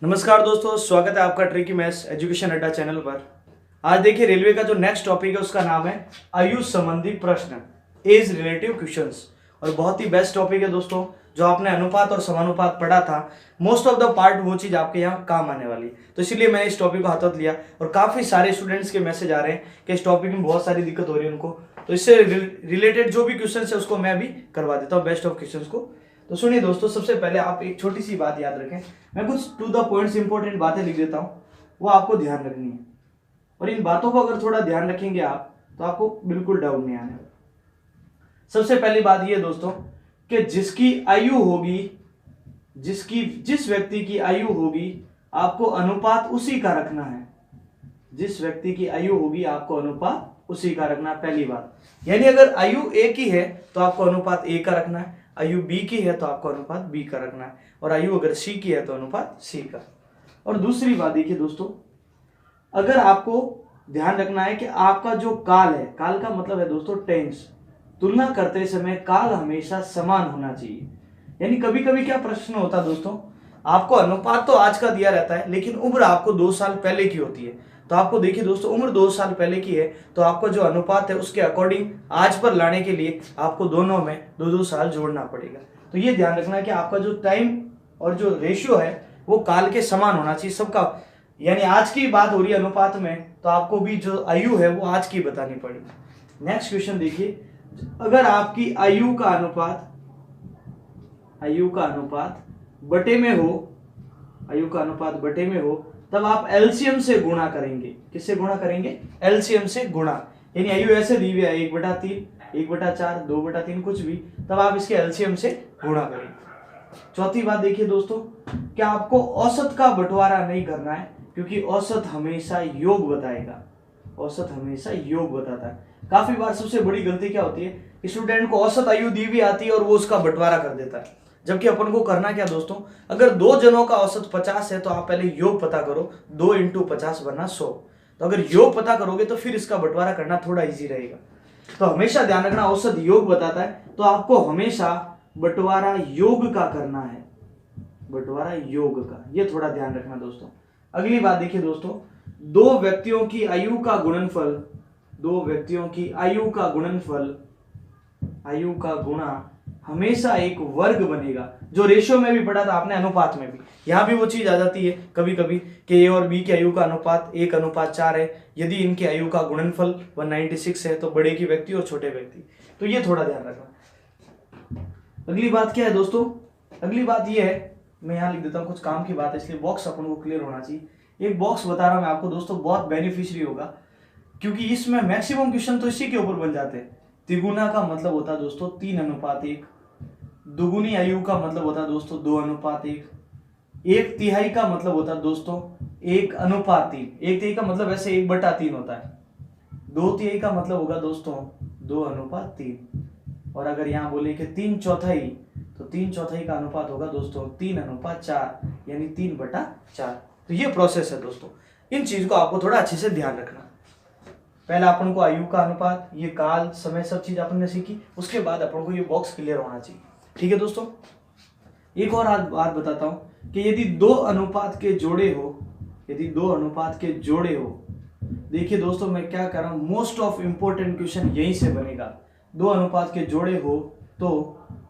नमस्कार दोस्तों, स्वागत है आपका ट्रिकी मैथ्स एजुकेशन अड्डा चैनल पर। आज देखिए रेलवे का जो नेक्स्ट टॉपिक है उसका नाम है आयु संबंधी प्रश्न, एज रिलेटिव क्वेश्चंस। और बहुत ही बेस्ट टॉपिक है दोस्तों। जो आपने अनुपात और समानुपात पढ़ा था, मोस्ट ऑफ द पार्ट वो चीज आपके यहाँ काम आने वाली है। तो इसीलिए मैंने इस टॉपिक को हाथों लिया और काफी सारे स्टूडेंट्स के मैसेज आ रहे हैं कि इस टॉपिक में बहुत सारी दिक्कत हो रही है उनको। तो इससे रिलेटेड जो भी क्वेश्चन है उसको मैं भी करवा देता हूँ, बेस्ट ऑफ क्वेश्चन को। तो सुनिए दोस्तों, सबसे पहले आप एक छोटी सी बात याद रखें। मैं कुछ टू द पॉइंट्स इंपॉर्टेंट बातें लिख देता हूं, वो आपको ध्यान रखनी है। और इन बातों को अगर थोड़ा ध्यान रखेंगे आप तो आपको बिल्कुल डाउट नहीं आने वाला। सबसे पहली बात ये दोस्तों कि जिसकी आयु होगी, जिस व्यक्ति की आयु होगी आपको अनुपात उसी का रखना है। जिस व्यक्ति की आयु होगी आपको अनुपात उसी का रखना है, पहली बात। यानी अगर आयु ए की है तो आपको अनुपात ए का रखना है, आयु बी की है तो आपको अनुपात बी का रखना है, और आयु अगर सी की है तो अनुपात सी का। और दूसरी बात देखिए दोस्तों, अगर आपको ध्यान रखना है कि आपका जो काल है, काल का मतलब है दोस्तों टेंस, तुलना करते समय काल हमेशा समान होना चाहिए। यानी कभी कभी क्या प्रश्न होता है दोस्तों, आपको अनुपात तो आज का दिया रहता है लेकिन उम्र आपको 2 साल पहले की होती है। तो आपको देखिए दोस्तों, उम्र 2 साल पहले की है तो आपका जो अनुपात है उसके अकॉर्डिंग आज पर लाने के लिए आपको दोनों में 2-2 साल जोड़ना पड़ेगा। तो ये ध्यान रखना है कि आपका जो टाइम और जो रेशियो है वो काल के समान होना चाहिए सबका। यानी आज की बात हो रही है अनुपात में, तो आपको भी जो आयु है वो आज की बतानी पड़ेगी। नेक्स्ट क्वेश्चन देखिए, अगर आपकी आयु का अनुपात बटे में हो, आयु का अनुपात बटे में हो, तब आप एलसीएम से गुणा करेंगे। किससे गुणा करेंगे? एलसीएम से गुणा। यानी आयु ऐसे दी हुई है 1/3, 1/4, 2/3 कुछ भी, तब आप इसके एलसीएम से गुणा करेंगे। चौथी बात देखिए दोस्तों, कि आपको औसत का बंटवारा नहीं करना है, क्योंकि औसत हमेशा योग बताएगा। औसत हमेशा योग बताता है। काफी बार सबसे बड़ी गलती क्या होती है, स्टूडेंट को औसत आयु दी हुई आती है और वो उसका बंटवारा कर देता है। जबकि अपन को करना क्या दोस्तों, अगर 2 जनों का औसत 50 है तो आप पहले योग पता करो, 2 × 50 बना 100। तो अगर योग पता करोगे तो फिर इसका बंटवारा करना थोड़ा इजी रहेगा। तो हमेशा ध्यान रखना, औसत योग बताता है तो आपको हमेशा बंटवारा योग का करना है, बंटवारा योग का, ये थोड़ा ध्यान रखना दोस्तों। अगली बात देखिए दोस्तों, 2 व्यक्तियों की आयु का गुणनफल, 2 व्यक्तियों की आयु का गुणनफल, आयु का गुणा हमेशा एक वर्ग बनेगा। जो रेशियो में भी पढ़ा था आपने, अनुपात में भी, यहां भी वो चीज आ जाती है कभी कभी कि ए और बी की आयु का अनुपात 1:4 है। यदि इनकी आयु का गुणनफल 196 है तो बड़े की व्यक्ति और छोटे व्यक्ति। तो ये थोड़ा ध्यान रखना। अगली बात क्या है दोस्तों, अगली बात ये है, मैं यहाँ लिख देता हूँ, कुछ काम की बात है इसलिए बॉक्स अपन को क्लियर होना चाहिए। एक बॉक्स बता रहा हूँ मैं आपको दोस्तों, बहुत बेनिफिशियरी होगा, क्योंकि इसमें मैक्सिमम क्वेश्चन तो इसी के ऊपर बन जाते हैं। तिगुना का मतलब होता है दोस्तों 3:1, दुगुनी आयु का मतलब होता है दोस्तों 2:1, 1/3 का मतलब होता है दोस्तों 1:3। 1/3 का मतलब वैसे 1/3 होता है। 2/3 का मतलब होगा दोस्तों 2:3। और अगर यहाँ बोले कि 3/4, तो 3/4 का अनुपात होगा दोस्तों 3:4, यानी 3/4। तो ये प्रोसेस है दोस्तों। इन चीज को आपको थोड़ा अच्छे से ध्यान रखना। पहले अपन को आयु का अनुपात, ये काल, समय, सब चीज अपन ने सीखी, उसके बाद अपन को ये बॉक्स क्लियर होना चाहिए। ठीक है दोस्तों। एक और बात बताता हूं कि यदि 2 अनुपात के जोड़े हो, यदि 2 अनुपात के जोड़े हो, देखिए दोस्तों मैं क्या कर रहा हूं, मोस्ट ऑफ इंपोर्टेंट क्वेश्चन यहीं से बनेगा। 2 अनुपात के जोड़े हो तो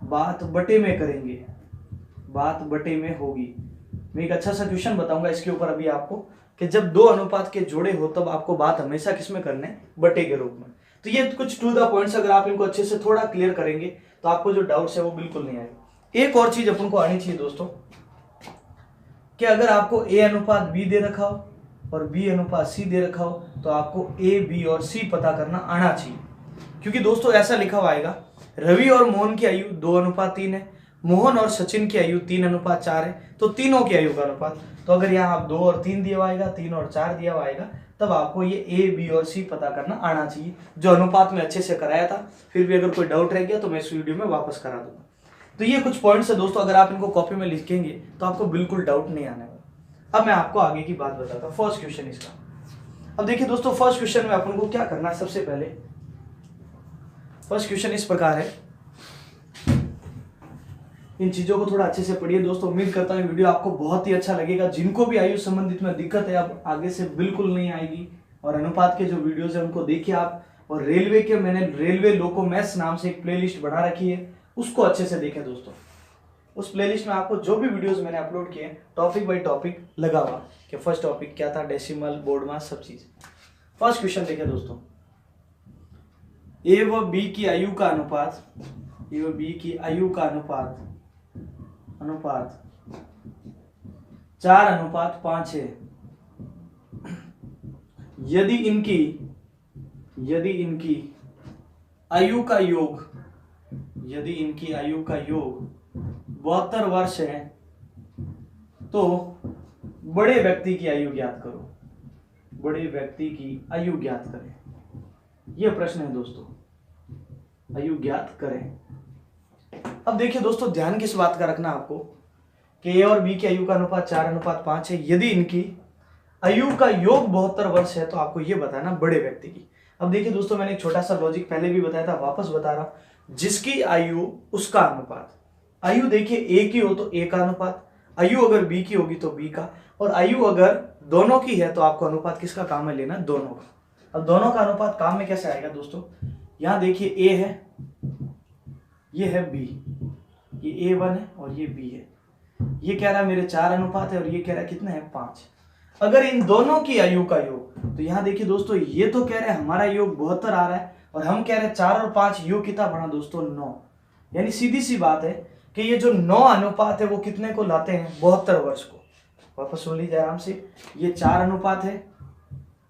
बात बटे में करेंगे, बात बटे में होगी। मैं एक अच्छा सा क्वेश्चन बताऊंगा इसके ऊपर अभी आपको, कि जब 2 अनुपात के जोड़े हो तब आपको बात हमेशा किसमें करना है, बटे के रूप में। तो ये कुछ टू द पॉइंट्स, अगर आप इनको अच्छे से थोड़ा क्लियर करेंगे तो आपको जो डाउट्स है वो बिल्कुल नहीं आएगा। एक और चीज अपन को आनी चाहिए दोस्तों, कि अगर आपको A/B दे रखा हो और B/C दे रखा हो तो आपको A, B और C पता करना आना चाहिए। क्योंकि दोस्तों ऐसा लिखा हुआ आएगा, रवि और मोहन की आयु 2:3 है, मोहन और सचिन की आयु 3:4 है, तो तीनों की आयु का अनुपात। तो अगर यहाँ आप 2 और 3 दिया हुआ आएगा, 3 और 4 दिया हुआ आएगा, तब आपको ये A, B और C पता करना आना चाहिए, जो अनुपात में अच्छे से कराया था। फिर भी अगर कोई डाउट रह गया तो मैं इस वीडियो में वापस करा दूंगा। तो ये कुछ पॉइंट्स है दोस्तों, अगर आप इनको कॉपी में लिखेंगे तो आपको बिल्कुल डाउट नहीं आने वाला। अब मैं आपको आगे की बात बताता हूँ। फर्स्ट क्वेश्चन इसका, अब देखिए दोस्तों, फर्स्ट क्वेश्चन में अपन को क्या करना है। सबसे पहले फर्स्ट क्वेश्चन इस प्रकार है इन चीजों को थोड़ा अच्छे से पढ़िए दोस्तों। उम्मीद करता हूँ वीडियो आपको बहुत ही अच्छा लगेगा। जिनको भी आयु संबंधित में दिक्कत है अब आगे से बिल्कुल नहीं आएगी। और अनुपात के जो वीडियोस है उनको देखिए आप। और रेलवे के मैंने रेलवे लोको मैथ्स नाम से एक प्लेलिस्ट बना रखी है, उसको अच्छे से देखें दोस्तों। उस प्लेलिस्ट में आपको जो भी वीडियोस मैंने अपलोड किए टॉपिक बाय टॉपिक लगा हुआ कि फर्स्ट टॉपिक क्या था, डेसिमल, बोर्ड मास, सब चीज। फर्स्ट क्वेश्चन देखें दोस्तों, ए व बी की आयु का अनुपात, ए व बी की आयु का अनुपात 4:5 है। यदि इनकी आयु का योग 72 वर्ष है तो बड़े व्यक्ति की आयु ज्ञात करो। बड़े व्यक्ति की आयु ज्ञात करें, यह प्रश्न है दोस्तों। आयु ज्ञात करें। अब देखिए दोस्तों, ध्यान किस बात का रखना आपको कि ए और बी की आयु का अनुपात 4:5 है। यदि इनकी आयु का योग 72 वर्ष है तो आपको यह बताना बड़े व्यक्ति की। अब देखिए दोस्तों, मैंने एक छोटा सा लॉजिक पहले भी बताया था, वापस बता रहा हूं। जिसकी आयु उसका अनुपात। आयु देखिए ए की हो तो ए का अनुपात, आयु अगर बी की होगी तो बी का, और आयु अगर दोनों की है तो आपको अनुपात किसका काम में लेना, दोनों का। अब दोनों का अनुपात काम में कैसे आएगा दोस्तों, यहां देखिए ए है, ये है बी, ये A1 है और ये B है। ये कह रहा है मेरे 4 अनुपात है और ये कह रहा है कितना है, 5। अगर इन दोनों की आयु का योग, तो यहां देखिए दोस्तों, ये तो कह रहे हैं हमारा योग 72 आ रहा है और हम कह रहे हैं 4 और 5, योग कितना बना दोस्तों, 9। यानी सीधी सी बात है कि ये जो 9 अनुपात है वो कितने को लाते हैं, 72 वर्ष को। वापस सुन लीजिए आराम से, ये 4 अनुपात है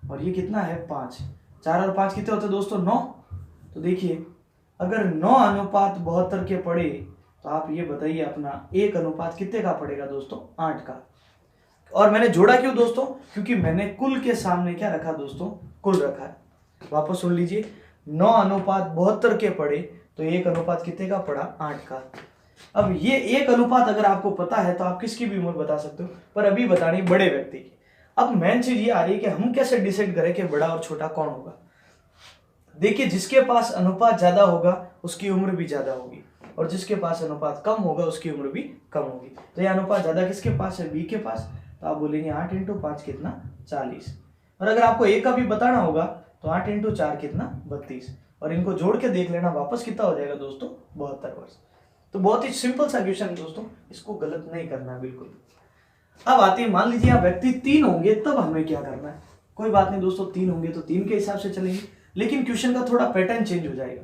और ये कितना है, 5। 4 और 5 कितने होते हैं दोस्तों, 9। तो देखिए अगर 9 अनुपात 72 के पड़े तो आप ये बताइए अपना एक अनुपात कितने का पड़ेगा दोस्तों, 8 का। और मैंने जोड़ा क्यों दोस्तों, क्योंकि मैंने कुल के सामने क्या रखा दोस्तों, कुल रखा है। वापस सुन लीजिए, 9 अनुपात 72 के पड़े तो एक अनुपात कितने का पड़ा, 8 का। अब ये एक अनुपात अगर आपको पता है तो आप किसकी भी उम्र बता सकते हो, पर अभी बतानी बड़े व्यक्ति की। अब मेन चीज ये आ रही है कि हम कैसे डिसाइड करें कि बड़ा और छोटा कौन होगा। देखिए जिसके पास अनुपात ज्यादा होगा उसकी उम्र भी ज्यादा होगी, और जिसके पास अनुपात कम होगा उसकी उम्र भी कम होगी। तो ये अनुपात ज्यादा किसके पास है, बी के पास। तो आप बोलेंगे 8 × 5 कितना, 40। और अगर आपको ए का भी बताना होगा तो 8 × 4 कितना, 32। और इनको जोड़ के देख लेना, वापस कितना हो जाएगा दोस्तों, 72 वर्ष। तो बहुत ही सिंपल सा क्वेश्चन है दोस्तों, इसको गलत नहीं करना बिल्कुल। अब आते हैं, मान लीजिए यहाँ व्यक्ति 3 होंगे तब हमें क्या करना है। कोई बात नहीं दोस्तों, 3 होंगे तो 3 के हिसाब से चलेंगे, लेकिन क्वेश्चन का थोड़ा पैटर्न चेंज हो जाएगा।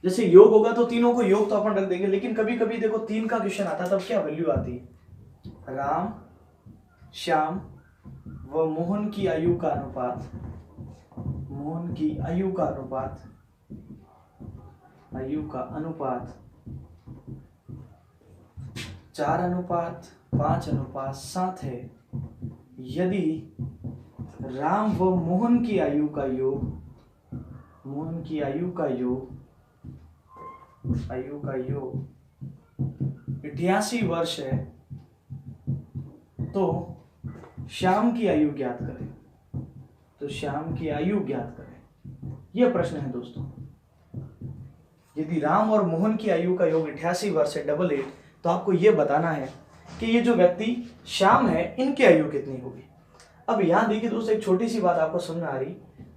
जैसे योग होगा तो तीनों को योग तो अपन रख देंगे, लेकिन कभी कभी देखो 3 का क्वेश्चन आता है तब क्या वैल्यू आती है, राम, श्याम व मोहन की आयु का अनुपात, मोहन की आयु का अनुपात, आयु का अनुपात 4:5:7 है। यदि राम व मोहन की आयु का योग, मोहन की आयु का योग 88 वर्ष है तो श्याम की आयु ज्ञात करें। तो श्याम की आयु ज्ञात करें, यह प्रश्न है दोस्तों। यदि राम और मोहन की आयु का योग 88 वर्ष है, 88, तो आपको यह बताना है कि ये जो व्यक्ति श्याम है इनकी आयु कितनी होगी। अब यहां देखिए दोस्तों, एक छोटी सी बात आपको समझ में आ रही,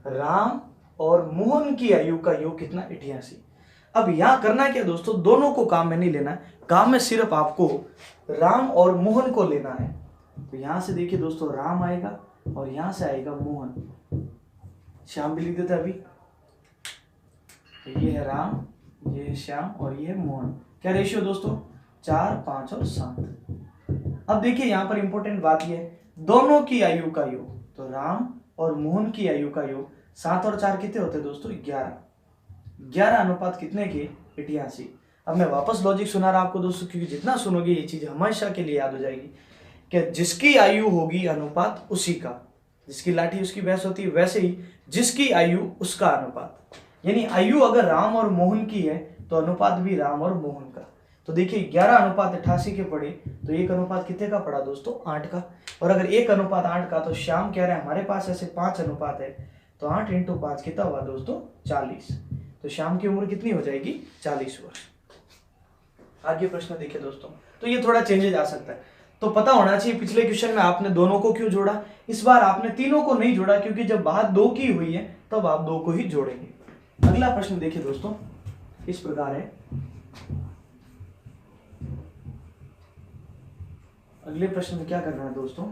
राम और मोहन की आयु का योग कितना, 88। अब यहां करना क्या दोस्तों, दोनों को काम में नहीं लेना, काम में सिर्फ आपको राम और मोहन को लेना है। तो यहां से देखिए दोस्तों, राम आएगा और यहां से आएगा मोहन। श्याम भी लिख देते अभी, ये है राम, ये है श्याम और ये है मोहन। क्या रेशियो दोस्तों, 4, 5 और 7। अब देखिए यहां पर इंपॉर्टेंट बात ये है, दोनों की आयु का योग, तो राम और मोहन की आयु का योग 7 और 4 कितने होते हैं दोस्तों, 11। 11 अनुपात कितने के, 88। अब मैं वापस लॉजिक सुना रहा आपको दोस्तों, क्योंकि जितना सुनोगे ये चीज हमेशा के लिए याद हो जाएगी कि जिसकी आयु होगी अनुपात उसी का, जिसकी लाठी उसकी भैंस होती है, वैसे ही जिसकी आयु उसका अनुपात। यानी आयु अगर राम और मोहन की है तो अनुपात भी राम और मोहन का। तो देखिए 11:88 के पड़े तो एक अनुपात कितने का पड़ा दोस्तों, 8 का। और अगर 1:8 का, तो श्याम कह रहे हैं हमारे पास ऐसे 5 अनुपात है, तो 8 × 5 कितना हुआ दोस्तों, 40। तो श्याम की उम्र कितनी हो जाएगी, 40 वर्ष। आगे प्रश्न देखिए दोस्तों, तो ये थोड़ा चेंजेज आ सकता है, तो पता होना चाहिए पिछले क्वेश्चन में आपने दोनों को क्यों जोड़ा, इस बार आपने तीनों को नहीं जोड़ा, क्योंकि जब बात दो की हुई है तब आप दो को ही जोड़ेंगे। अगला प्रश्न देखिए दोस्तों, इस प्रकार है। अगले प्रश्न में क्या करना है दोस्तों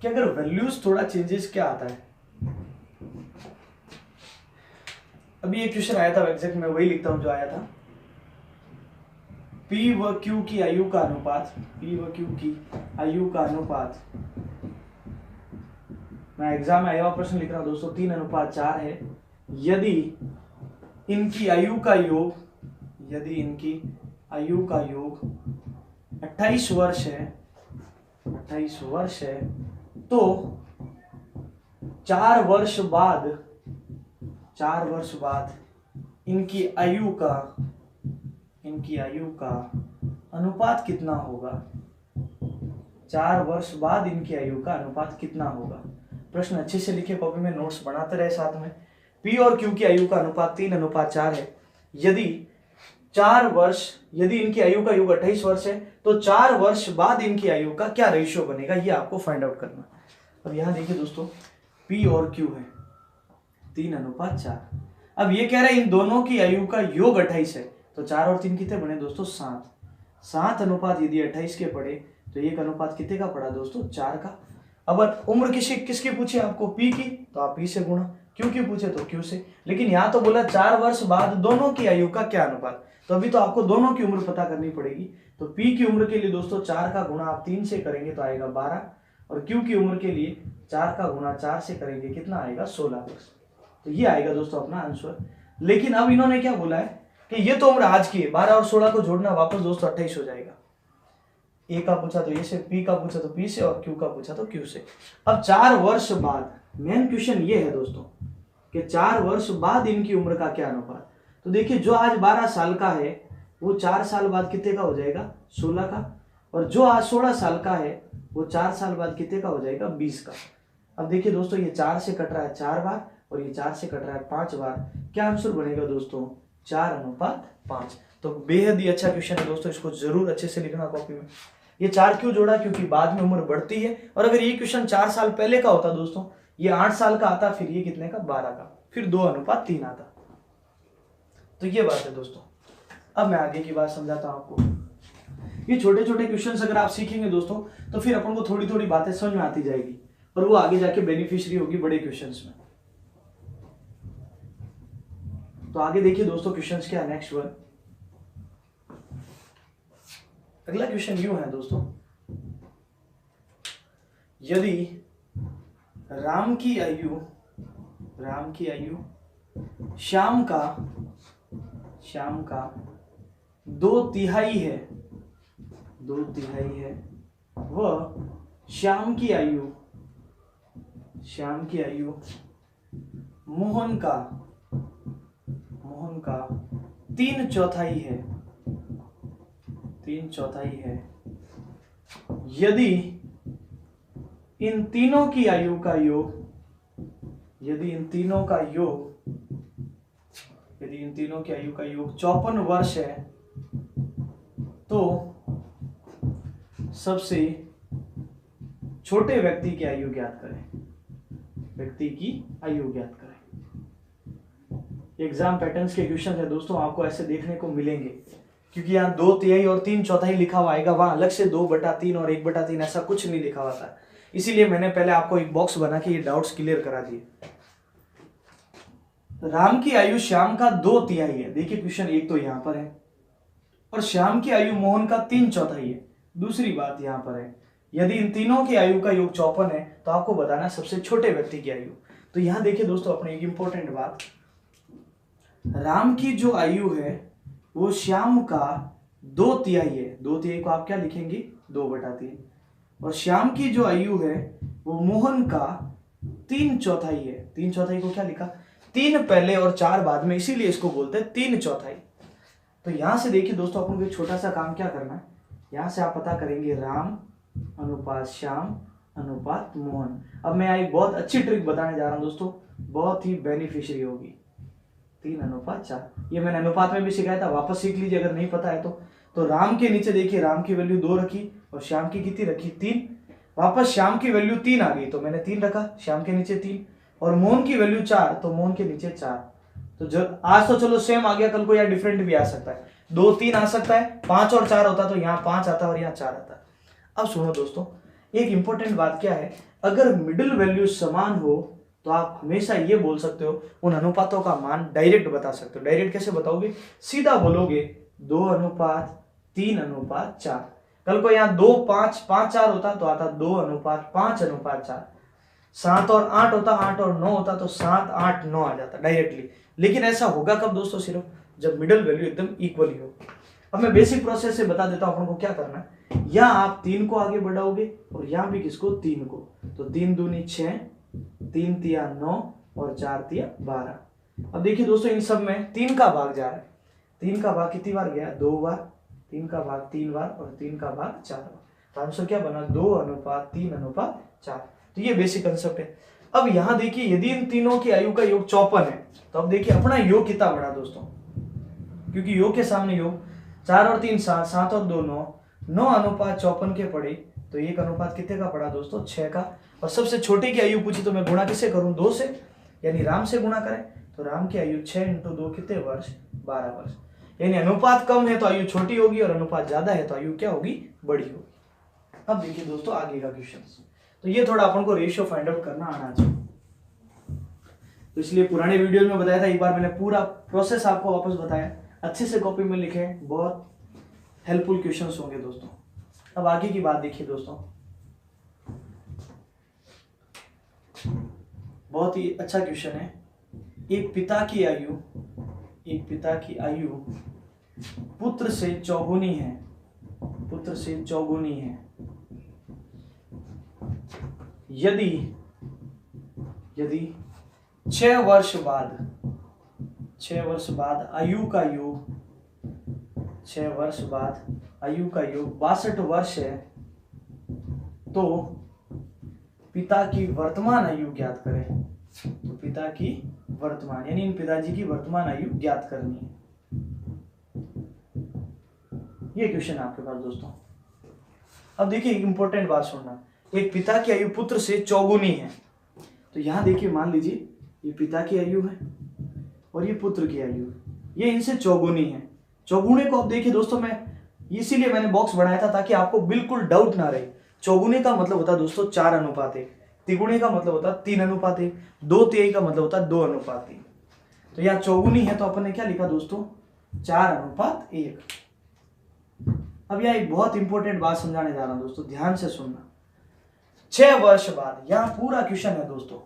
कि अगर वैल्यूज थोड़ा चेंजेस क्या आता है, अभी एक क्वेश्चन आया था एग्जैक्ट, मैं वही लिखता हूं जो आया था। P व Q की आयु का अनुपात, P व Q की आयु का अनुपात, मैं एग्जाम में आया हुआ प्रश्न लिख रहा हूं दोस्तों, 3:4 है। यदि इनकी आयु का योग, यदि इनकी आयु का योग 28 वर्ष है, 28 वर्ष है, तो 4 वर्ष बाद, 4 वर्ष बाद इनकी आयु का अनुपात कितना होगा, 4 वर्ष बाद इनकी आयु का अनुपात कितना होगा। प्रश्न अच्छे से लिखे, कॉपी में नोट्स बनाते रहे साथ में। P और Q की आयु का अनुपात 3:4 है। यदि 4 वर्ष, यदि इनकी आयु का योग 28 वर्ष है, तो 4 वर्ष बाद इनकी आयु का क्या रेशियो बनेगा, ये आपको फाइंड आउट करना। अब यहां देखिए दोस्तों, P और Q है 3:4। अब ये कह रहा है इन दोनों की आयु का योग 28 है, तो 4 और 3 कितने बने दोस्तों, 7। 7 अनुपात यदि 28 के पड़े तो एक अनुपात कितने का पड़ा दोस्तों, 4 का। अब उम्र किसकी पूछे आपको, P की, तो आप P से गुणा, Q की पूछे तो Q से। लेकिन यहाँ तो बोला 4 वर्ष बाद दोनों की आयु का क्या अनुपात, तो अभी तो आपको दोनों की उम्र पता करनी पड़ेगी। तो P की उम्र के लिए दोस्तों 4 का गुणा आप 3 से करेंगे तो आएगा 12, और Q की उम्र के लिए 4 का गुणा 4 से करेंगे कितना आएगा, 16। तो ये आएगा दोस्तों अपना आंसर। लेकिन अब इन्होंने क्या बोला है कि ये तो उम्र आज की है, 12 और 16 को जोड़ना वापस दोस्तों 28 हो जाएगा। ए का पूछा तो ए से, P का पूछा तो P से, और Q का पूछा तो Q से। अब 4 वर्ष बाद, मेन क्वेश्चन ये है दोस्तों कि 4 वर्ष बाद इनकी उम्र का क्या अनुपात। तो देखिए जो आज 12 साल का है वो 4 साल बाद कितने का हो जाएगा, 16 का, और जो आज 16 साल का है वो 4 साल बाद कितने का हो जाएगा, 20 का। अब देखिए दोस्तों ये 4 से कट रहा है 4 बार, और ये 4 से कट रहा है 5 बार, क्या आंसर बनेगा दोस्तों, 4:5। तो बेहद ही अच्छा क्वेश्चन है दोस्तों, इसको जरूर अच्छे से लिखना कॉपी में। ये 4 क्यों जोड़ा, क्योंकि बाद में उम्र बढ़ती है, और अगर ये क्वेश्चन 4 साल पहले का होता दोस्तों, ये 8 साल का आता, फिर ये कितने का, 12 का, फिर 2:3 आता। तो ये बात है दोस्तों। अब मैं आगे की बात समझाता हूं आपको। ये छोटे छोटे क्वेश्चंस अगर आप सीखेंगे दोस्तों, तो फिर अपन को थोड़ी थोड़ी बातें समझ में आती जाएगी, और वो आगे जाके बेनिफिशियरी होगी बड़े क्वेश्चंस में। तो आगे देखिए दोस्तों क्वेश्चंस क्या है, नेक्स्ट वन। अगला क्वेश्चन यूं है दोस्तों, यदि राम की आयु श्याम का 2/3 है, 2/3 है, वह श्याम की आयु मोहन का 3/4 है, 3/4 है। यदि इन तीनों की आयु का योग, यदि इन तीनों की आयु का योग 54 वर्ष है, तो सबसे छोटे व्यक्ति की आयु ज्ञात करें, व्यक्ति की आयु ज्ञात करें। एग्जाम पैटर्न्स के क्वेश्चन है दोस्तों, आपको ऐसे देखने को मिलेंगे, क्योंकि यहाँ 2/3 और 3/4 लिखा हुआ आएगा, वहां अलग से 2/3 और 1/3 ऐसा कुछ नहीं लिखा हुआ था। इसीलिए मैंने पहले आपको एक बॉक्स बना के ये डाउट्स क्लियर करा दिए। राम की आयु श्याम का 2/3 है, देखिए क्वेश्चन एक तो यहां पर है, और श्याम की आयु मोहन का 3/4 है। दूसरी बात यहां पर है, यदि इन तीनों की आयु का योग 54 है, तो आपको बताना सबसे छोटे व्यक्ति की आयु। तो यहां देखिए दोस्तों अपने एक इंपॉर्टेंट बात, राम की जो आयु है वो श्याम का 2/3 है, 2/3 को आप क्या लिखेंगे, 2/3, और श्याम की जो आयु है वो मोहन का 3/4 है। 3/4 को क्या लिखा, 3 पहले और 4 बाद में, इसीलिए इसको बोलते हैं 3/4। तो यहां से देखिए दोस्तों अपन को एक छोटा सा काम क्या करना है, यहां से आप पता करेंगे राम अनुपात श्याम अनुपात मोहन। अब मैं एक बहुत अच्छी ट्रिक बताने जा रहा हूं दोस्तों, बहुत ही बेनिफिशियरी होगी। 3:4। ये मैंने अनुपात में भी सिखाया था, वापस सीख लीजिए अगर नहीं पता है तो राम के नीचे देखिए, राम की वैल्यू 2 रखी और श्याम की कितनी रखी 3। वापस श्याम की वैल्यू 3 आ गई तो मैंने 3 रखा, श्याम के नीचे 3। और मोहन की वैल्यू 4 तो मोहन के नीचे 4। तो जब आज तो चलो सेम आ गया, कल को यार डिफरेंट भी आ सकता है, 2 3 आ सकता है, 5 और 4 होता तो यहाँ 5 आता और यहाँ 4 आता। अब सुनो दोस्तों, एक इंपॉर्टेंट बात क्या है, अगर मिडिल वैल्यू समान हो तो आप हमेशा ये बोल सकते हो, उन अनुपातों का मान डायरेक्ट बता सकते हो। डायरेक्ट कैसे बताओगे, सीधा बोलोगे 2:3:4। कल को यहाँ 2 5 5 4 होता तो आता 2:5:4। 7 और 8 होता, 8 और 9 होता तो 7 8 9 आ जाता डायरेक्टली। लेकिन ऐसा होगा कब दोस्तों, सिर्फ जब मिडिल वैल्यू एकदम इक्वली हो। अब मैं बेसिक प्रोसेस से बता देता हूं अपन को क्या करना है। यहाँ आप 3 को आगे बढ़ाओगे और यहाँ भी किसको, 3 को। तो 3 दूनी 6, 3 तिया 9 और 4 तिया 12। अब देखिए दोस्तों, इन सब में 3 का भाग जा रहा है। 3 का भाग कितनी बार गया, 2 बार। 3 का भाग 3 बार और 3 का भाग 4 बार। तो आंसर क्या बना, 2:3:4। तो ये बेसिक कंसेप्ट है। अब यहाँ देखिए, यदि इन तीनों की आयु का योग 54 है तो अब देखिए अपना योग कितना बड़ा दोस्तों, क्योंकि योग के सामने योग 4 और 3 7, 7 और 2 9, 9:54 के पड़े तो एक अनुपात कितने का पड़ा दोस्तों, 6 का। और सबसे छोटे की आयु पूछी तो मैं गुणा किससे करूं, 2 से, यानी राम से गुणा करें तो राम की आयु 6 × 2 कितने वर्ष, 12 वर्ष। यानी अनुपात कम है तो आयु छोटी होगी और अनुपात ज्यादा है तो आयु क्या होगी, बड़ी होगी। अब देखिए दोस्तों आगे का क्वेश्चन। तो ये थोड़ा अपन को रेशियो फाइंड आउट करना आना चाहिए, तो इसलिए पुराने वीडियो में बताया था, एक बार मैंने पूरा प्रोसेस आपको वापस बताया। अच्छे से कॉपी में लिखे, बहुत हेल्पफुल क्वेश्चंस होंगे दोस्तों। अब आगे की बात देखिए दोस्तों, बहुत ही अच्छा क्वेश्चन है। एक पिता की आयु पुत्र से चौगुनी है, यदि 6 वर्ष बाद आयु का योग 62 वर्ष है तो पिता की वर्तमान आयु ज्ञात करें। तो पिता की वर्तमान, यानी इन पिताजी की वर्तमान आयु ज्ञात करनी है। ये क्वेश्चन है आपके पास दोस्तों। अब देखिए एक इंपॉर्टेंट बात सुनना, एक पिता की आयु पुत्र से चौगुनी है। तो यहां देखिए, मान लीजिए ये पिता की आयु है और ये पुत्र की आयु है, ये इनसे चौगुनी है। चौगुने को अब देखिए दोस्तों, मैं इसीलिए मैंने बॉक्स बनाया था ताकि आपको बिल्कुल डाउट ना रहे। चौगुने का मतलब होता है दोस्तों 4:1, तिगुने का मतलब होता है 3:1, 2 तिहाई का मतलब होता है 2:1। तो यहाँ चौगुनी है तो अपन ने क्या लिखा दोस्तों, 4:1। अब यहाँ एक बहुत इंपॉर्टेंट बात समझाने जा रहा हूं दोस्तों, ध्यान से सुनना। 6 वर्ष बाद, यहाँ पूरा क्वेश्चन है दोस्तों।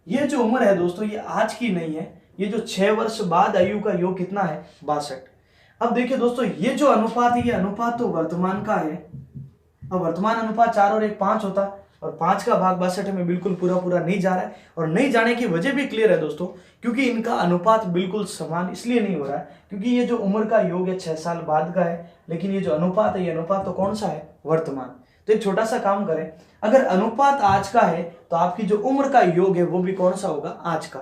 ये जो उम्र है दोस्तों, ये आज की नहीं है। ये जो 6 वर्ष बाद आयु का योग कितना है, 62। अब देखिए दोस्तों, ये जो अनुपात है, ये अनुपात तो वर्तमान का है। अब वर्तमान अनुपात 4 और 1 5 होता, और 5 का भाग 62 में बिल्कुल पूरा नहीं जा रहा है। और नहीं जाने की वजह भी क्लियर है दोस्तों, क्योंकि इनका अनुपात बिल्कुल समान इसलिए नहीं हो रहा है क्योंकि ये जो उम्र का योग है 6 साल बाद का है, लेकिन ये जो अनुपात है, ये अनुपात तो कौन सा है, वर्तमान। तो एक छोटा सा काम करें, अगर अनुपात आज का है तो आपकी जो उम्र का योग है वो भी कौन सा होगा, आज का।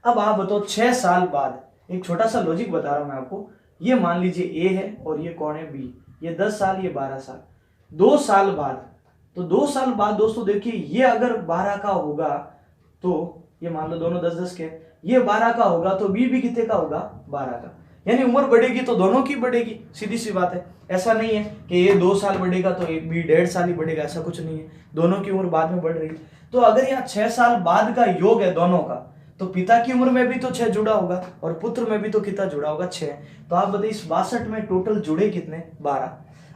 अब आप बताओ 6 साल बाद, एक छोटा सा लॉजिक बता रहा हूं मैं आपको। ये मान लीजिए ए है और ये कौन है, बी। ये 10 साल, ये 12 साल। 2 साल बाद, तो 2 साल बाद दोस्तों देखिए, ये अगर 12 का होगा तो ये मान लो दोनों 10-10 के, ये 12 का होगा तो बी भी कितने का होगा, 12 का। यानी उम्र बढ़ेगी तो दोनों की बढ़ेगी, सीधी सी बात है। ऐसा नहीं है कि ये 2 साल बढ़ेगा तो बी 1.5 साल ही बढ़ेगा, ऐसा कुछ नहीं है। दोनों की उम्र बाद में बढ़ रही। तो अगर यहाँ 6 साल बाद का योग है दोनों का, तो पिता की उम्र में भी तो 6 जुड़ा होगा और पुत्र में भी तो कितना जुड़ा होगा, 6। तो आप बताइए इस 62 में टोटल जुड़े कितने, 12।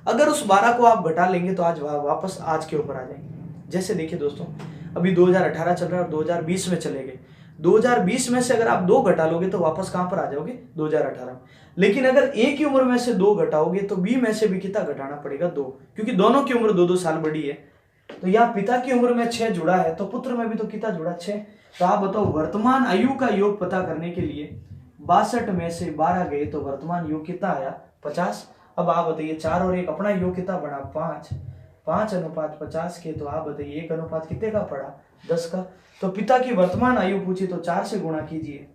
अगर उस 12 को आप घटा लेंगे तो आज वापस आज के ऊपर आ जाएंगे। जैसे देखिए दोस्तों, अभी 2018 चल रहा है और 2020 में चले गए। 2020 में से अगर आप 2 घटा लोगे तो वापस कहां पर आ जाओगे, 2018 में। लेकिन अगर ए की उम्र में से 2 घटाओगे तो बी में से भी कितना घटाना पड़ेगा, 2, क्योंकि दोनों की उम्र 2-2 साल बढ़ी है। तो यहाँ पिता की उम्र में 6 जुड़ा है तो पुत्र में भी तो कितना जुड़ा, 6। तो आप बताओ वर्तमान आयु का योग पता करने के लिए 62 में से 12 गए तो वर्तमान योग कितना आया, 50। अब आप बताइए 4 और 1 अपना योग कितना बना, 5। 5:50 के, तो आप बताइए 1 अनुपात कितने का पड़ा, 10 का। तो पिता की वर्तमान आयु पूछी तो 4 से गुणा कीजिए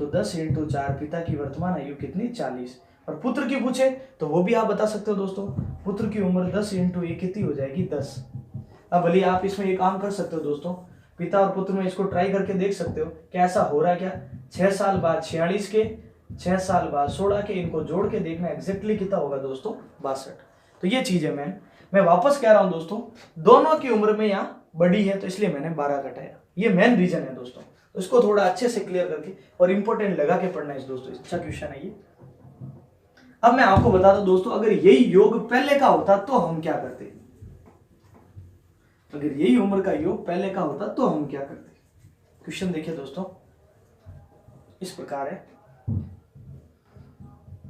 तो 10 × 4, पिता की वर्तमान आयु कितनी 40। और पुत्र की पूछे तो वो भी आप बता सकते हो दोस्तों, पुत्र की उम्र 10 × 1 कितनी हो जाएगी 10। अब भले आप इसमें एक काम कर सकते हो दोस्तों, पिता और पुत्र में इसको ट्राई करके देख सकते हो कि ऐसा हो रहा है क्या। 6 साल बाद 46 के, 6 साल बाद 16 के, इनको जोड़ के देखना एग्जैक्टली कितना होगा दोस्तों 62। तो ये चीज है मैं वापस कह रहा हूं दोस्तों, दोनों की उम्र में यहाँ बड़ी है तो इसलिए मैंने 12 घटाया। ये मेन रीजन है दोस्तों, उसको थोड़ा अच्छे से क्लियर करके और इंपॉर्टेंट लगा के पढ़ना है दोस्तों। अच्छा क्वेश्चन है ये। अब मैं आपको बता दूं दोस्तों, अगर यही योग पहले का होता तो हम क्या करते। अगर यही उम्र का योग पहले का होता तो हम क्या करते। क्वेश्चन देखिए दोस्तों, इस प्रकार है,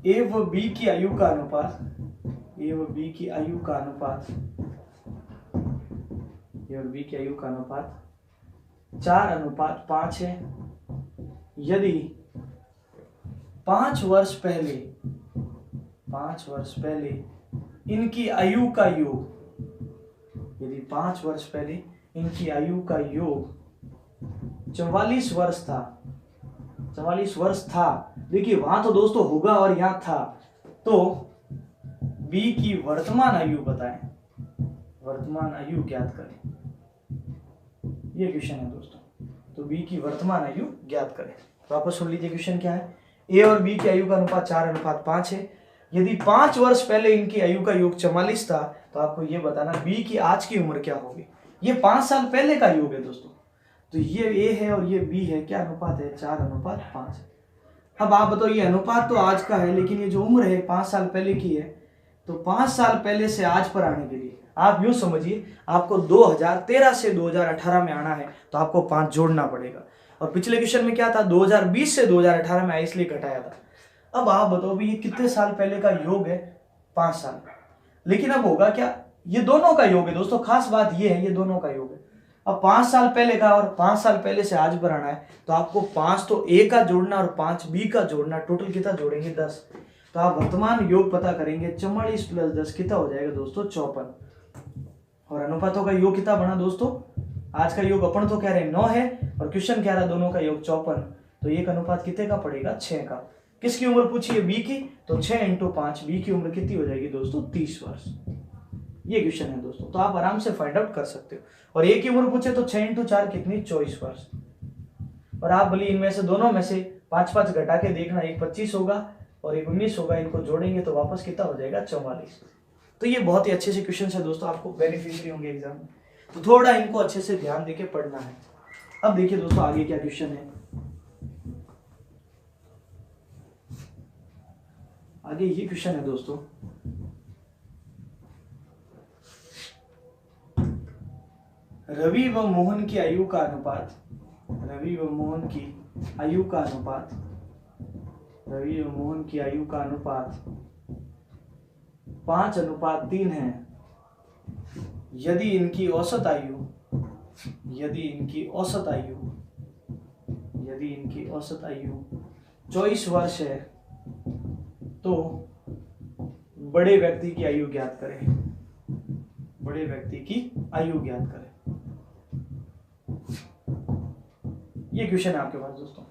ए व बी की आयु का अनुपात, ए व बी की आयु का अनुपात, ए और बी की आयु का अनुपात 4:5 है। यदि 5 वर्ष पहले, 5 वर्ष पहले इनकी आयु का योग, यदि 5 वर्ष पहले इनकी आयु का योग 44 वर्ष था, 44 वर्ष था, देखिए वहां तो दोस्तों होगा और यहां था, तो बी की वर्तमान आयु बताएं, वर्तमान आयु ज्ञात करें। ये क्वेश्चन है दोस्तों, तो बी की वर्तमान आयु ज्ञात करें। वापस सुन लीजिए क्वेश्चन क्या है। ए और बी की आयु का अनुपात 4:5 है। यदि 5 वर्ष पहले इनकी आयु का योग 44 था तो आपको ये बताना बी की आज की उम्र क्या होगी। ये 5 साल पहले का योग है दोस्तों, तो ये ए है और ये बी है, क्या अनुपात है 4:5। अब आप बताओ, ये अनुपात तो आज का है लेकिन ये जो उम्र है 5 साल पहले की है, तो 5 साल पहले से आज पर आने के लिए आप यूं समझिए, आपको 2013 से 2018 में आना है तो आपको 5 जोड़ना पड़ेगा। और पिछले क्वेश्चन में क्या था, 2020 से 2018 में आया इसलिए घटाया था। अब आप बताओ भी ये कितने साल पहले का योग है, 5 साल। लेकिन अब होगा क्या, ये दोनों का योग है दोस्तों, खास बात ये है ये दोनों का योग है। अब 5 साल पहले का और 5 साल पहले से आज पर आना है तो आपको 5 तो ए का जोड़ना और 5 बी का जोड़ना, टोटल कितना जोड़ेंगे 10। तो आप वर्तमान योग पता करेंगे, 44 + 10 कितना हो जाएगा दोस्तों 54। और अनुपातों का योग कितना बना दोस्तों, आज का योग अपन तो कह रहे हैं 9 है और क्वेश्चन कह रहा है दोनों का योग 54, तो एक अनुपात कितने का पड़ेगा 6 का। किसकी उम्र पूछी है, बी की, तो 6 × 5, बी की उम्र कितनी हो जाएगी दोस्तों 30 वर्ष। ये क्वेश्चन है दोस्तों, तो आप आराम से फाइंड आउट कर सकते हो। और ए की उम्र पूछे तो 6 × 4 कितनी 24 वर्ष। और आप बोलिए इनमें से दोनों में से 5 घटा के देखना, एक 25 होगा और एक 19 होगा, इनको जोड़ेंगे तो वापस कितना हो जाएगा 44। तो ये बहुत ही अच्छे से क्वेश्चन है दोस्तों, आपको बेनिफिशियरी होंगे एग्जाम में, तो थोड़ा इनको अच्छे से ध्यान देके पढ़ना है। अब देखिए दोस्तों आगे क्या क्वेश्चन है। आगे ये क्वेश्चन है दोस्तों, रवि व मोहन की आयु का अनुपात, रवि व मोहन की आयु का अनुपात, रवि व मोहन की आयु का अनुपात 5:3 है। यदि इनकी औसत आयु, यदि इनकी औसत आयु, यदि इनकी औसत आयु 24 वर्ष है तो बड़े व्यक्ति की आयु ज्ञात करें, बड़े व्यक्ति की आयु ज्ञात करें। ये क्वेश्चन है आपके पास दोस्तों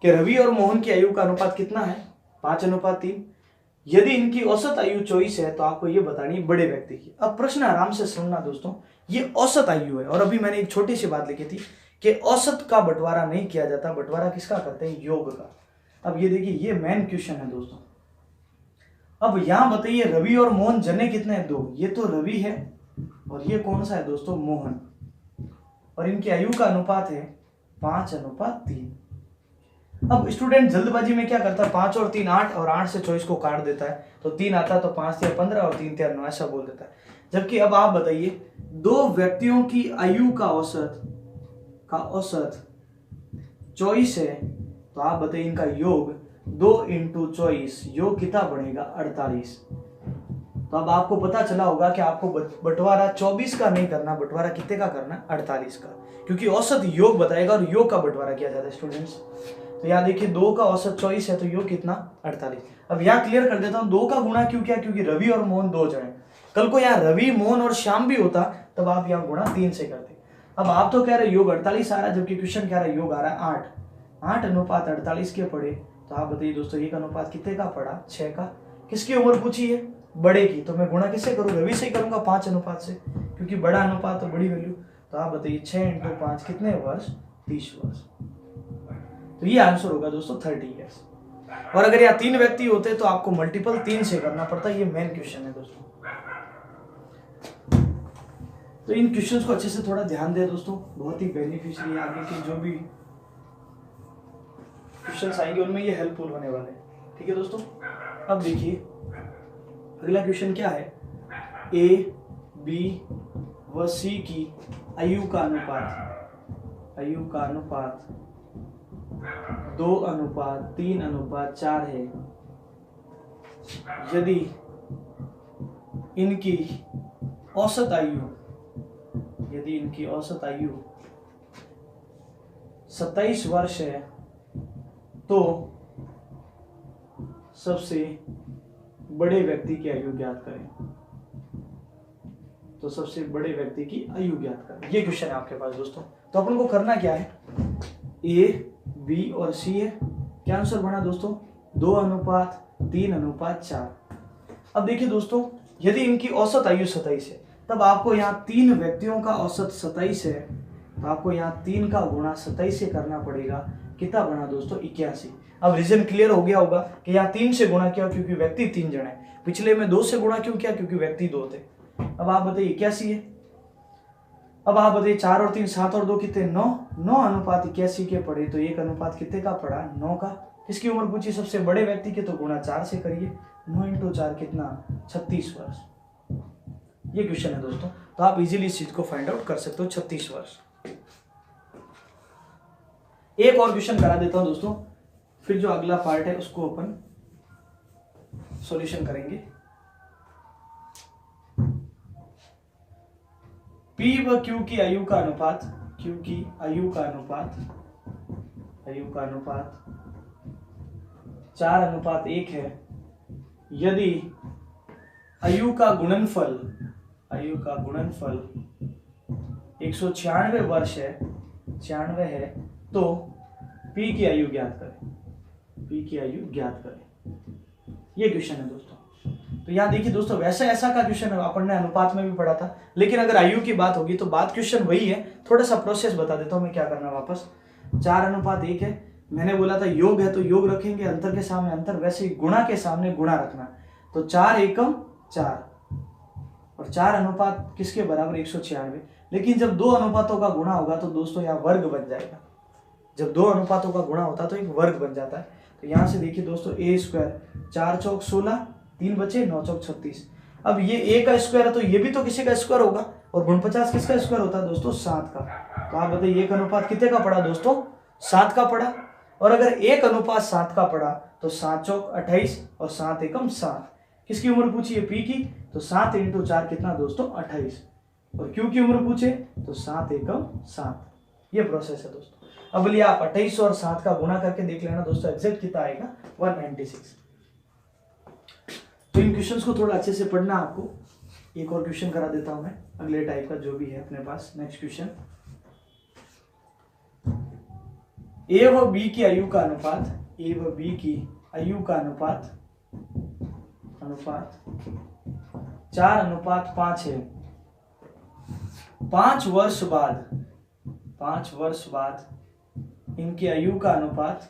कि रवि और मोहन की आयु का अनुपात कितना है 5:3। यदि इनकी औसत आयु 24 है तो आपको ये बतानी है बड़े व्यक्ति की। अब प्रश्न आराम से सुनना दोस्तों, ये औसत आयु है और अभी मैंने एक छोटी सी बात लिखी थी कि औसत का बंटवारा नहीं किया जाता, बंटवारा किसका करते हैं, योग का। अब ये देखिए ये मेन क्वेश्चन है दोस्तों। अब यहां बताइए रवि और मोहन जने कितने हैं, 2। ये तो रवि है और ये कौन सा है दोस्तों, मोहन। और इनकी आयु का अनुपात है 5:3। अब स्टूडेंट जल्दबाजी में क्या करता है, 5 और 3 8 और 8 से 24 को काट देता है, तो 3 आता है तो 5 या 15 और 3 9 ऐसा बोल देता है। जबकि अब आप बताइए 2 व्यक्तियों की आयु का औसत 24 है, तो आप बताइए इनका योग 2 × 24 योग कितना बनेगा 48। तो अब आपको पता चला होगा कि आपको बंटवारा 24 का नहीं करना, बंटवारा कितने का करना, 48 का, क्योंकि औसत योग बताएगा और योग का बंटवारा किया जाता है स्टूडेंट्स। तो यहाँ देखिए 2 का औसत 24 है तो योग कितना 48। अब यहाँ क्लियर कर देता हूँ 2 का गुणा क्यों किया, क्योंकि रवि और मोहन 2 जने। कल को यहाँ रवि मोहन और श्याम भी होता तब आप यहाँ गुणा 3 से करते। अब आप तो कह रहे योग 48 आ रहा है, जबकि क्वेश्चन कह रहा है योग आ रहा है 8:48 के पड़े, तो आप बताइए दोस्तों 1 अनुपात कितने का पड़ा? 6 का। किसकी उम्र पूछी है? बड़े की। तो मैं गुणा किससे करूंगा? रवि से ही करूंगा 5 अनुपात से, क्योंकि बड़ा अनुपात तो बड़ी वैल्यू। तो आप बताइए 6 × 5 कितने वर्ष? 30 वर्ष। तो ये आंसर होगा दोस्तों 30 ईयर्स। और अगर यहाँ 3 व्यक्ति होते तो आपको मल्टीपल 3 से करना पड़ता। ये मेन क्वेश्चन है दोस्तों। तो इन क्वेश्चंस को अच्छे से थोड़ा ध्यान दें दोस्तों, बहुत ही बेनिफिशियल है। आगे की जो भी क्वेश्चंस आएंगे उनमें ये हेल्पफुल होने वाले हैं। ठीक है दोस्तों। अब देखिए अगला क्वेश्चन क्या है? ए, बी व सी की आयु का अनुपात 2:3:4 है। यदि इनकी औसत आयु 27 वर्ष है, तो सबसे बड़े व्यक्ति की आयु ज्ञात करें। ये क्वेश्चन है आपके पास दोस्तों। तो अपन को करना क्या है? ए, बी और सी है। क्या आंसर बना दोस्तों? 2:3:4। अब देखिए दोस्तों, यदि इनकी औसत आयु 27 है, तब आपको यहाँ 3 व्यक्तियों का औसत 27 है, तो आपको यहाँ 3 का गुणा 27 से करना पड़ेगा। कितना बना दोस्तों? 81। अब रीजन क्लियर हो गया होगा कि यहाँ 3 से गुणा किया क्योंकि व्यक्ति 3 जन है। पिछले में 2 से गुणा क्यों किया? क्योंकि व्यक्ति 2 थे। अब आप बताइए 81 है। अब आप बताइए 4 और 3 7 और 2 कितने? 9। 9:81 के पड़े, तो 1 अनुपात कितने का पड़ा? 9 का। किसकी उम्र पूछी? सबसे बड़े व्यक्ति के, तो गुणा 4 से करिए। 9 × 4 कितना? 36 वर्ष। ये क्वेश्चन है दोस्तों। तो आप इजीली इस चीज को फाइंड आउट कर सकते हो, 36 वर्ष। एक और क्वेश्चन करा देता हूं दोस्तों, फिर जो अगला पार्ट है उसको अपन सॉल्यूशन करेंगे। पी व क्यू की आयु का अनुपात 4:1 है। यदि आयु का गुणनफल 196 वर्ष है, 96 है, तो P की आयु ज्ञात करें। ये क्वेश्चन है दोस्तों। तो यहाँ देखिए दोस्तों, वैसे ऐसा का क्वेश्चन अपन ने अनुपात में भी पढ़ा था, लेकिन अगर आयु की बात होगी तो बात क्वेश्चन वही है। थोड़ा सा प्रोसेस बता देता हूँ मैं क्या करना। वापस 4:1 है, मैंने बोला था योग है तो योग रखेंगे, अंतर के सामने अंतर, वैसे ही गुणा के सामने गुणा रखना। तो 4 एकम 4 और 4 अनुपात किसके बराबर? 196। लेकिन जब 2 अनुपातों का गुणा होगा तो दोस्तों यहाँ वर्ग बन जाएगा। जब 2 अनुपातों का गुणा होता है तो एक वर्ग बन जाता है। तो यहाँ से देखिए दोस्तों, a स्क्वायर 4 चौक 16, 3 बचे 9 चौक 36। अब ये a का स्क्वायर है तो ये भी तो किसी का स्क्वायर होगा, और गुण 50 किसका स्क्वायर होता है दोस्तों? 7 का। तो आप बताइए 1 अनुपात कितने का पड़ा दोस्तों? 7 का पड़ा। और अगर 1 अनुपात 7 का पड़ा तो 7 चौक 28 और 7 एकम 7। किसकी उम्र पूछी है? P की। तो 7 × 4 कितना दोस्तों? 28। और Q की उम्र पूछे तो 7 एकम 7। ये प्रोसेस है दोस्तों। अब बोलिए आप 28 और 7 का गुणा करके देख लेना दोस्तों, एग्जैक्ट कितना आएगा? 196। तो इन क्वेश्चंस को थोड़ा अच्छे से पढ़ना आपको। एक और क्वेश्चन करा देता हूं मैं, अगले टाइप का जो भी है अपने पास। नेक्स्ट क्वेश्चन, ए व बी की आयु का अनुपात 4:5 है। 5 वर्ष बाद इनकी आयु का अनुपात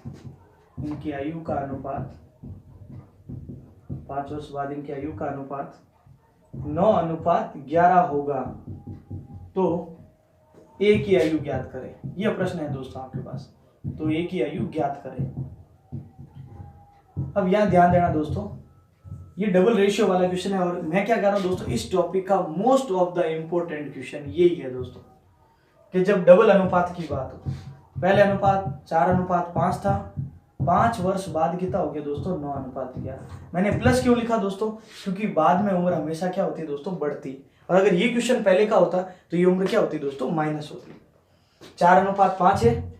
9:11 होगा, तो ए की आयु ज्ञात करें। यह प्रश्न है दोस्तों आपके पास। तो ए की आयु ज्ञात करें। अब यहां ध्यान देना दोस्तों, ये डबल रेशियो वाला क्वेश्चन है, और मैं क्या कर रहा हूं दोस्तों, इस टॉपिक का most of the important question यही है दोस्तों, कि जब डबल अनुपात की बात हो। पहले अनुपात 4:5 था, 5 वर्ष बाद कितना हो गया दोस्तों? 9:11। मैंने प्लस क्यों लिखा दोस्तों? क्योंकि बाद में उम्र हमेशा क्या होती है दोस्तों? बढ़ती। और अगर ये क्वेश्चन पहले का होता तो ये उम्र क्या होती दोस्तों? माइनस होती। 4:5 है,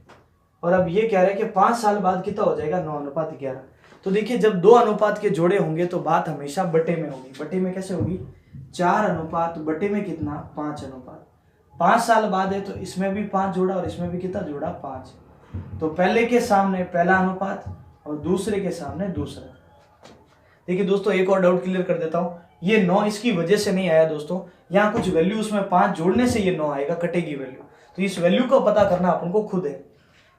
और अब ये कह रहे हैं कि 5 साल बाद कितना हो जाएगा? 9:11। तो देखिए, जब 2 अनुपात के जोड़े होंगे तो बात हमेशा बटे में होगी। बटे में कैसे होगी? 4 अनुपात बटे में कितना? 5 अनुपात। 5 साल बाद है तो इसमें भी 5 जोड़ा और इसमें भी कितना जोड़ा? 5। तो पहले के सामने पहला अनुपात और दूसरे के सामने दूसरा। देखिए दोस्तों एक और डाउट क्लियर कर देता हूं, ये 9 इसकी वजह से नहीं आया दोस्तों, यहाँ कुछ वैल्यू उसमें 5 जोड़ने से ये 9 आएगा, कटेगी वैल्यू। तो इस वैल्यू को पता करना अपन को खुद है,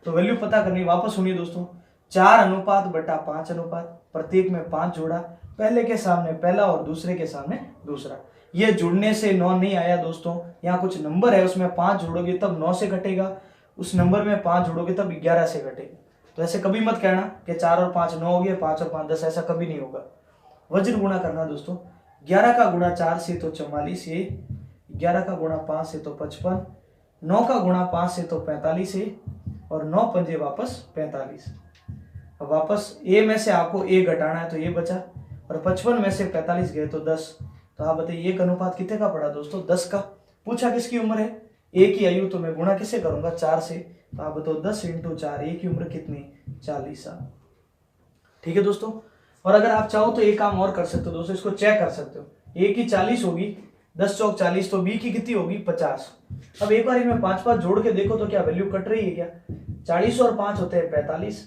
तो वैल्यू पता करनी। वापस सुनिए दोस्तों, 4 अनुपात बटा 5 अनुपात, प्रत्येक में 5 जोड़ा, पहले के सामने पहला और दूसरे के सामने दूसरा। ये जुड़ने से 9 नहीं आया दोस्तों, यहाँ कुछ नंबर है उसमें 5 जोड़ोगे तब 9 से कटेगा, उस नंबर में 5 जोड़ोगे तब 11 से कटेगा। तो ऐसे कभी मत कहना कि 4 और 5 9 हो गया, 5 और 5 10, ऐसा कभी नहीं होगा। वज्र गुणा करना दोस्तों, 11 का गुणा 4 से तो 44, ये 11 का गुणा 5 से तो 55, 9 का गुणा 5 से तो 45 है, और 9 पंजे वापस 45। अब वापस ए में से आपको ए घटाना है तो ये बचा, और 55 में से 45 गए तो 10। तो आप बताइए एक अनुपात कितने का पड़ा दोस्तों? 10 का। पूछा किसकी उम्र है? ए की आयु, तो मैं गुणा किससे करूंगा? 4 से। तो आप बताओ 10 × 4, ए की उम्र कितनी? 40 साल। ठीक है दोस्तों। और अगर आप चाहो तो एक काम और कर सकते हो दोस्तों, इसको चेक कर सकते हो। ए की 40 होगी, 10 चौक 40, तो बी की कितनी होगी? 50। अब एक बार में 5 जोड़ के देखो तो क्या वैल्यू कट रही है क्या? 40 और 5 होते हैं 45,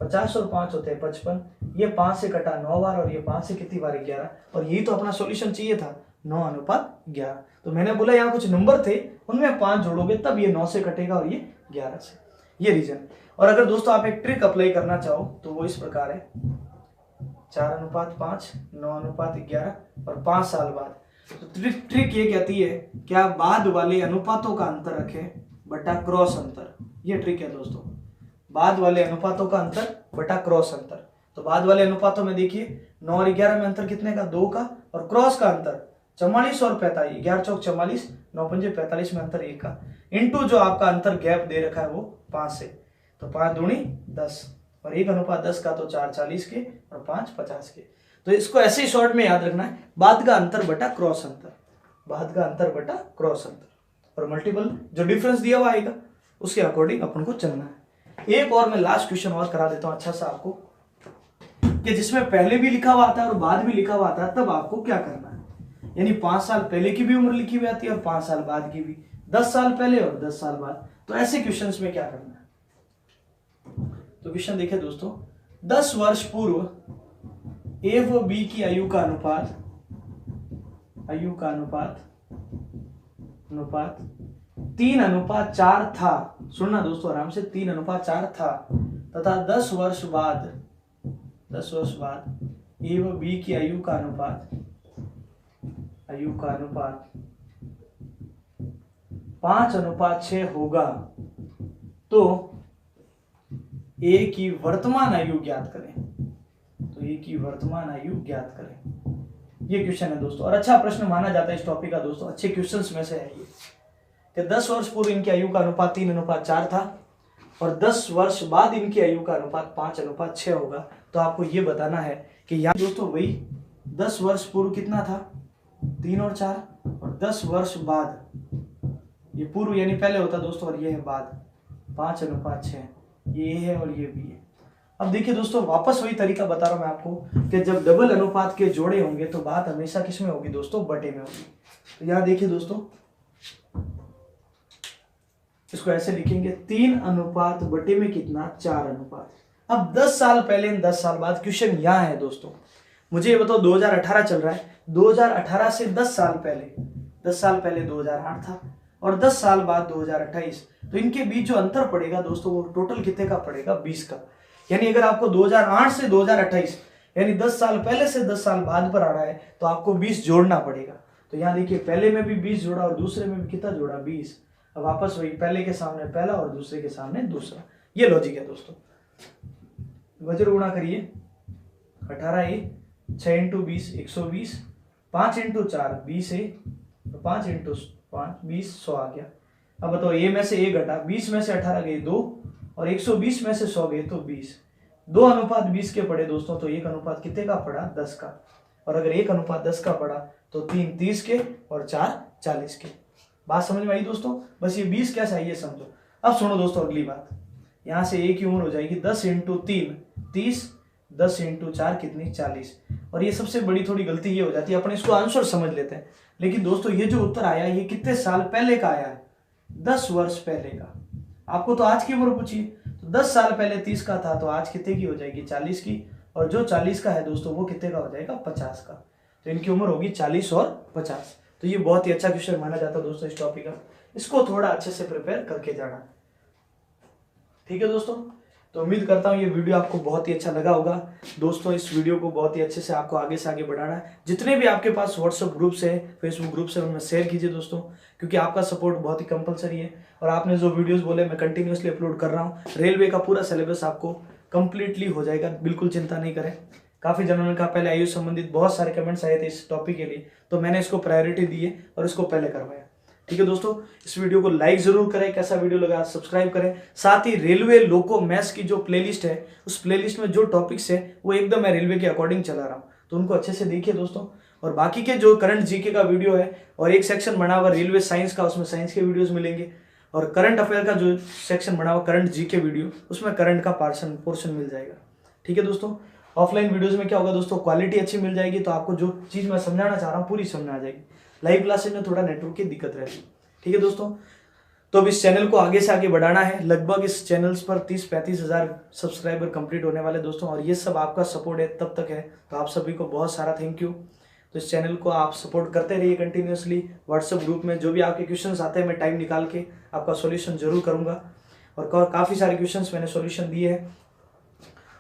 50 और 5 होते हैं 55, ये 5 से कटा 9 बार, और ये 5 से कितनी बार? 11। और यही तो अपना सॉल्यूशन चाहिए था, 9 अनुपात 11। तो मैंने बोला यहाँ कुछ नंबर थे, उनमें 5 जोड़ोगे तब ये 9 से कटेगा और ये 11 से, ये रीजन। और अगर दोस्तों आप एक ट्रिक अप्लाई करना चाहो तो वो इस प्रकार है, 4 अनुपात 5, 9 अनुपात 11 और 5 साल बाद। तो ट्रिक ये कहती है कि आप बाद वाले अनुपातों का अंतर रखें बटा क्रॉस अंतर। ये ट्रिक है दोस्तों, बाद वाले अनुपातों का अंतर बटा क्रॉस अंतर। तो बाद वाले अनुपातों में देखिए 9 और 11 में अंतर कितने का? 2 का। और क्रॉस का अंतर 44 और 45, 11 चौक 44, 9 पंजे 45 में अंतर 1 का, इनटू जो आपका अंतर गैप दे रखा है वो 5 से। तो 5 दूनी 10, और 1 अनुपात 10 का, तो 4 40 के और 5 50 के। तो इसको ऐसे ही शॉर्ट में याद रखना है, बाद का अंतर बटा क्रॉस अंतर, बाद का अंतर बटा क्रॉस अंतर, और मल्टीपल जो डिफरेंस दिया हुआ आएगा उसके अकॉर्डिंग अपन को चलना है। एक और मैं लास्ट क्वेश्चन और करा देता हूं अच्छा सा आपको, कि जिसमें पहले भी लिखा हुआ आता है और बाद भी लिखा हुआ आता है, तब आपको क्या करना है। यानी 5 साल पहले की भी उम्र लिखी हुई आती है और 5 साल बाद की भी, 10 साल पहले और 10 साल बाद। तो ऐसे क्वेश्चंस में क्या करना है? तो क्वेश्चन देखिए दोस्तों, 10 वर्ष पूर्व ए व बी की आयु का अनुपात 3:4 था। सुनना दोस्तों आराम से, 3:4 था, तथा 10 वर्ष बाद ए व बी की आयु का अनुपात 5:6 होगा, तो ए की वर्तमान आयु ज्ञात करें। तो ए की वर्तमान आयु ज्ञात करें। ये क्वेश्चन है दोस्तों, और अच्छा प्रश्न माना जाता है इस टॉपिक का दोस्तों, अच्छे क्वेश्चंस में से है ये, कि 10 वर्ष पूर्व इनकी आयु का अनुपात 3:4 था, और 10 वर्ष बाद इनकी आयु का अनुपात 5:6 होगा। तो आपको ये बताना है कि यहाँ दोस्तों वही 10 वर्ष पूर्व कितना था? 3 और 4, और 10 वर्ष बाद, ये पूर्व यानी पहले होता दोस्तों, और ये है बाद, 5:6, ये है और ये भी है। अब देखिए दोस्तों, वापस वही तरीका बता रहा हूं मैं आपको, कि जब डबल अनुपात के जोड़े होंगे तो बात हमेशा किस में होगी दोस्तों? बटे में होगी। तो यहां देखिए दोस्तों, इसको ऐसे लिखेंगे, 3 अनुपात बटे में कितना? 4 अनुपात। अब 10 साल पहले 10 साल बाद, क्वेश्चन यहां है दोस्तों, मुझे ये बताओ 2018 चल रहा है, 2018 से 10 साल पहले, 10 साल पहले 2008 था, और 10 साल बाद 2028, तो इनके बीच जो अंतर पड़ेगा दोस्तों वो टोटल कितने का पड़ेगा? 20 का। यानी अगर आपको 2008 से 2028 यानी 10 साल पहले से 10 साल बाद पर आ रहा है, तो आपको 20 जोड़ना पड़ेगा। तो यहाँ देखिए, पहले में भी 20 जोड़ा और दूसरे में भी कितना जोड़ा? 20। अब वापस वही, पहले के सामने पहला और दूसरे के सामने दूसरा, ये लॉजिक है दोस्तों। वज्र गुणा करिए, 18 6 × 20 120, 5 × 4 20 है, तो 5 × 5 20, 100 आ गया। अब बताओ, ए में से ए घटा, 20 में से 18 गए 2, और 120 में से 100 गए तो 20। 2 अनुपात 20 के पड़े दोस्तों, तो 1 अनुपात कितने का पड़ा? 10 का। और अगर 1 अनुपात 10 का पड़ा तो 3 30 के और 4 40 के। बात समझ में आई दोस्तों? बस ये 20 कैसे आई ये समझो। अब सुनो दोस्तों अगली बात, यहां से ए की उम्र हो जाएगी 10 × 3 30, 10 × 4 कितनी? 40। और ये सबसे बड़ी थोड़ी गलती ये हो जाती है, अपन इसको आंसर समझ लेते हैं, लेकिन दोस्तों ये जो उत्तर आया ये कितने साल पहले का आया है? 10 वर्ष पहले का। आपको तो आज की उम्र पूछिए, तो तो 10 साल पहले 30 का था, तो आज कितने की हो जाएगी? 40 की। और जो 40 का है दोस्तों वो कितने का हो जाएगा? 50 का। तो इनकी उम्र होगी 40 और 50। तो ये बहुत ही अच्छा क्वेश्चन माना जाता है दोस्तों इस टॉपिक का। इसको थोड़ा अच्छे से प्रिपेयर करके जाना। ठीक है दोस्तों, तो उम्मीद करता हूँ ये वीडियो आपको बहुत ही अच्छा लगा होगा। दोस्तों इस वीडियो को बहुत ही अच्छे से आपको आगे से आगे बढ़ाना है। जितने भी आपके पास व्हाट्सएप ग्रुप्स है, फेसबुक ग्रुप्स है, उनमें शेयर कीजिए दोस्तों, क्योंकि आपका सपोर्ट बहुत ही कंपलसरी है। और आपने जो वीडियोस बोले मैं कंटिन्यूसली अपलोड कर रहा हूँ। रेलवे का पूरा सिलेबस आपको कंप्लीटली हो जाएगा, बिल्कुल चिंता नहीं करें। काफ़ी जनों ने कहा, पहले आयु संबंधित बहुत सारे कमेंट्स आए थे इस टॉपिक के लिए, तो मैंने इसको प्रायोरिटी दी है और इसको पहले करवाया। ठीक है दोस्तों, इस वीडियो को लाइक जरूर करें, कैसा वीडियो लगा सब्सक्राइब करें। साथ ही रेलवे लोको मैथ्स की जो प्लेलिस्ट है, उस प्लेलिस्ट में जो टॉपिक्स है वो एकदम मैं रेलवे के अकॉर्डिंग चला रहा हूँ, तो उनको अच्छे से देखिए दोस्तों। और बाकी के जो करंट जीके का वीडियो है और एक सेक्शन बना हुआ रेलवे साइंस का, उसमें साइंस के वीडियोस मिलेंगे। और करंट अफेयर का जो सेक्शन बना हुआ करंट जीके वीडियो, उसमें करंट का पोर्शन मिल जाएगा। ठीक है दोस्तों, ऑफलाइन वीडियोस में क्या होगा दोस्तों, क्वालिटी अच्छी मिल जाएगी, तो आपको जो चीज़ मैं समझाना चाह रहा हूँ पूरी समझ आ जाएगी। लाइव क्लासेस में थोड़ा नेटवर्क की दिक्कत रहती है। ठीक है दोस्तों, तो अब इस चैनल को आगे से आगे बढ़ाना है। लगभग इस चैनल्स पर 30-35 हज़ार सब्सक्राइबर कंप्लीट होने वाले दोस्तों, और ये सब आपका सपोर्ट है तब तक है, तो आप सभी को बहुत सारा थैंक यू। तो इस चैनल को आप सपोर्ट करते रहिए कंटिन्यूसली। व्हाट्सएप ग्रुप में जो भी आपके क्वेश्चंस आते हैं मैं टाइम निकाल के आपका सॉल्यूशन जरूर करूंगा, और काफ़ी सारे क्वेश्चंस मैंने सॉल्यूशन दिए हैं।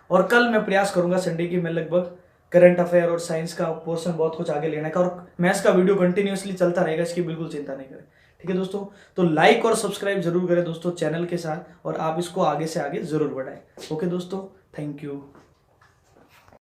और कल मैं प्रयास करूंगा संडे की मैं लगभग करंट अफेयर और साइंस का पोर्शन बहुत कुछ आगे लेने का, और मैथ्स का वीडियो कंटिन्यूसली चलता रहेगा, इसकी बिल्कुल चिंता नहीं करें। ठीक है दोस्तों, तो लाइक और सब्सक्राइब जरूर करें दोस्तों चैनल के साथ, और आप इसको आगे से आगे जरूर बढ़ाएं। ओके दोस्तों, थैंक यू।